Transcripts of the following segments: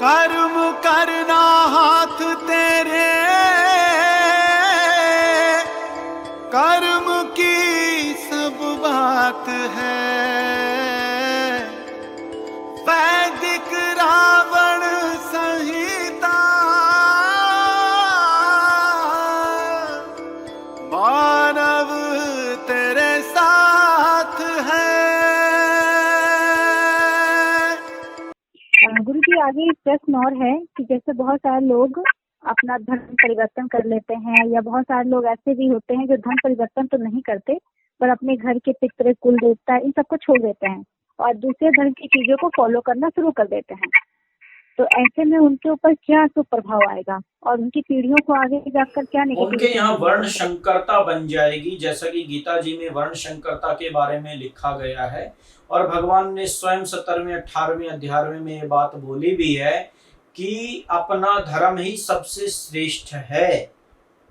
कर्म करना हाथ तेरे, कर्म की सब बात है। वैदिक रावण संहिता, मानव तेरे साथ है। गुरु जी, आगे एक प्रश्न और है कि जैसे बहुत सारे लोग अपना धर्म परिवर्तन कर लेते हैं, या बहुत सारे लोग ऐसे भी होते हैं जो धर्म परिवर्तन तो नहीं करते पर अपने घर के पितृ, कुल देवता, इन सबको छोड़ देते हैं और दूसरे धर्म की चीजों को फॉलो करना शुरू कर देते हैं। तो ऐसे में उनके ऊपर क्या प्रभाव आएगा और उनकी पीढ़ियों को आगे जाकर क्या उनके नेगेटिविटी यहाँ वर्ण संकरता बन जाएगी, जैसा कि गीता जी में वर्ण संकरता के बारे में लिखा गया है। और भगवान ने स्वयं 17वें 18वें अध्याय में ये बात बोली भी है कि अपना धर्म ही सबसे श्रेष्ठ है।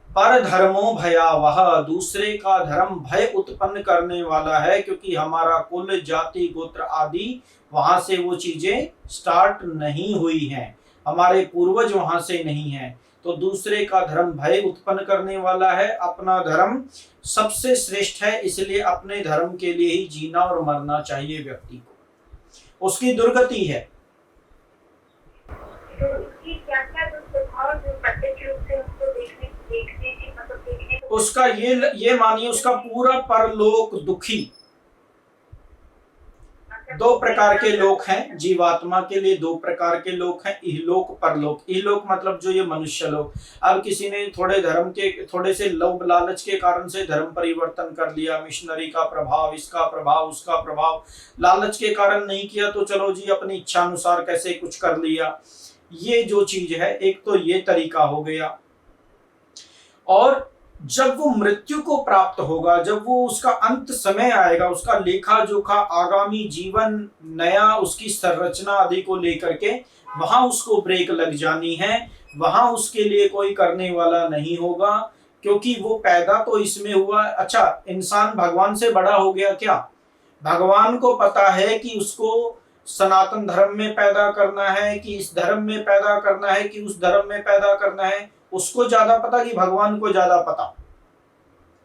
पर धर्मो भयावह, दूसरे का धर्म भय उत्पन्न करने वाला है, क्योंकि हमारा कुल, जाति, गोत्र आदि वहां से वो चीजें स्टार्ट नहीं हुई हैं, हमारे पूर्वज वहां से नहीं हैं। तो दूसरे का धर्म भय उत्पन्न करने वाला है, अपना धर्म सबसे श्रेष्ठ है, इसलिए अपने धर्म के लिए ही जीना और मरना चाहिए व्यक्ति को। उसकी दुर्गति है। उसका ये मानिए, उसका पूरा परलोक दुखी। दो प्रकार के लोक हैं जीवात्मा के लिए, दो प्रकार के लोक हैं, इहलोक परलोक। इहलोक मतलब जो ये मनुष्य लोक। अब किसी ने थोड़े से लोभ लालच के कारण से धर्म परिवर्तन कर लिया, मिशनरी का प्रभाव, इसका प्रभाव, उसका प्रभाव, लालच के कारण नहीं किया तो चलो जी अपनी इच्छा अनुसार कैसे कुछ कर लिया। ये जो चीज है, एक तो ये तरीका हो गया। और जब वो मृत्यु को प्राप्त होगा, जब वो उसका अंत समय आएगा, उसका लेखा जोखा, आगामी जीवन नया, उसकी संरचना आदि को लेकर के वहां उसको ब्रेक लग जानी है। वहां उसके लिए कोई करने वाला नहीं होगा, क्योंकि वो पैदा तो इसमें हुआ। अच्छा, इंसान भगवान से बड़ा हो गया क्या? भगवान को पता है कि उसको सनातन धर्म में पैदा करना है, कि इस धर्म में पैदा करना है, कि उस धर्म में पैदा करना है। उसको ज्यादा पता कि भगवान को ज्यादा पता?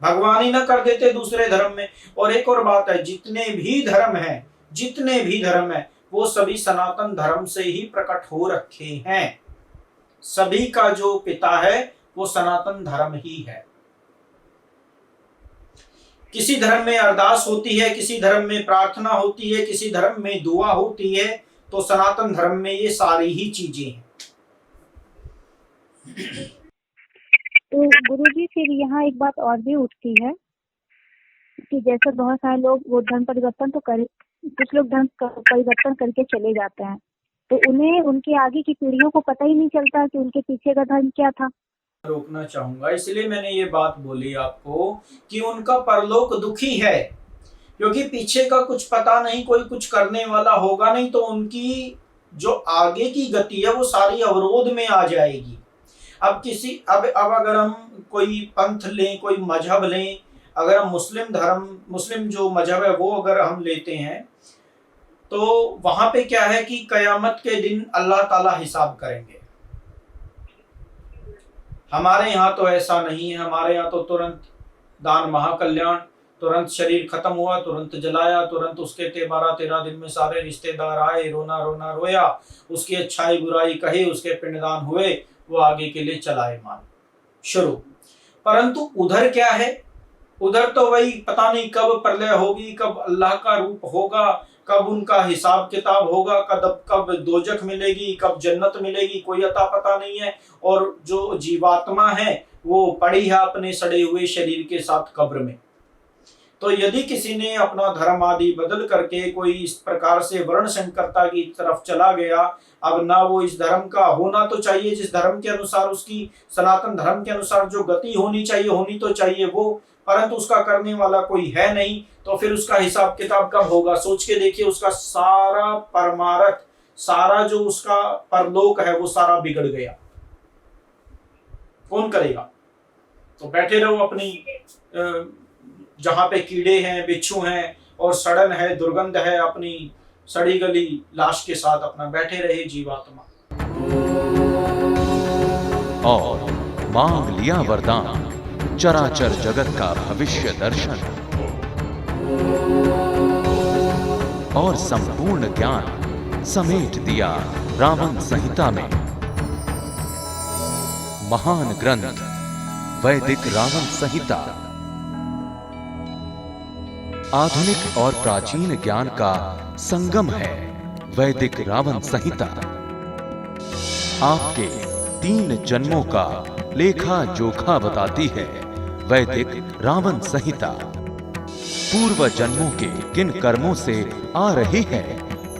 भगवान ही ना कर देते दूसरे धर्म में। और एक और बात है, जितने भी धर्म है वो सभी सनातन धर्म से ही प्रकट हो रखे हैं। सभी का जो पिता है वो सनातन धर्म ही है। किसी धर्म में अरदास होती है, किसी धर्म में प्रार्थना होती है, किसी धर्म में दुआ होती है, तो सनातन धर्म में ये सारी ही चीजें हैं। तो गुरुजी, फिर यहाँ एक बात और भी उठती है कि जैसे बहुत सारे लोग वो धर्म परिवर्तन तो कर, कुछ लोग धर्म परिवर्तन करके चले जाते हैं, तो उन्हें उनके आगे की पीढ़ियों को पता ही नहीं चलता कि उनके पीछे का धर्म क्या था। रोकना चाहूंगा, इसलिए मैंने ये बात बोली आपको कि उनका परलोक दुखी है, क्योंकि पीछे का कुछ पता नहीं, कोई कुछ करने वाला होगा नहीं, तो उनकी जो आगे की गति है वो सारी अवरोध में आ जाएगी। अब अगर हम कोई पंथ लें, कोई मजहब लें, अगर हम मुस्लिम जो मजहब है वो अगर हम लेते हैं, तो वहां पे क्या है कि कयामत के दिन अल्लाह ताला हिसाब करेंगे। हमारे यहाँ तो ऐसा नहीं है। हमारे यहाँ तो तुरंत दान महाकल्याण, तुरंत शरीर खत्म हुआ, तुरंत जलाया, तुरंत उसके 12-13 दिन में सारे रिश्तेदार आए, रोना रोना रोया, उसकी अच्छाई बुराई कही, उसके पिंडदान हुए, वो आगे के लिए चलाए मान शुरू। परंतु उधर क्या है? उधर तो वही पता नहीं कब प्रलय होगी, कब अल्लाह का रूप होगा, कब उनका हिसाब किताब होगा, कब दोजख मिलेगी, कब जन्नत मिलेगी, कोई अता पता नहीं है। और जो जीवात्मा है वो पड़ी है अपने सड़े हुए शरीर के साथ कब्र में। तो यदि किसी ने अपना धर्म आदि बदल करके कोई इस प्रकार से वर्ण संकरता की तरफ चला गया, अब ना वो इस धर्म का होना तो चाहिए, जिस धर्म के अनुसार उसकी सनातन धर्म के अनुसार जो गति होनी तो चाहिए वो, परंतु उसका करने वाला कोई है नहीं, तो फिर उसका हिसाब किताब कब होगा? सोच के देखिए, उसका सारा परमार्थ, सारा जो उसका परलोक है वो सारा बिगड़ गया। कौन करेगा? तो बैठे रहो अपनी जहां पे कीड़े हैं, बिच्छू हैं और सड़न है, दुर्गंध है, अपनी सड़ी गली लाश के साथ अपना बैठे रहे जीवात्मा। और मांग लिया वरदान, चराचर जगत का भविष्य दर्शन और संपूर्ण ज्ञान समेट दिया रावण संहिता में। महान ग्रंथ वैदिक रावण संहिता आधुनिक और प्राचीन ज्ञान का संगम है। वैदिक रावण संहिता आपके 3 जन्मों का लेखा जोखा बताती है। वैदिक रावण संहिता पूर्व जन्मों के किन कर्मों से आ रही है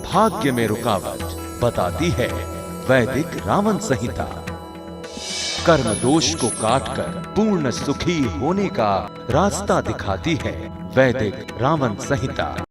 भाग्य में रुकावट बताती है। वैदिक रावण संहिता कर्म दोष को काटकर पूर्ण सुखी होने का रास्ता दिखाती है। वैदिक रावण संहिता।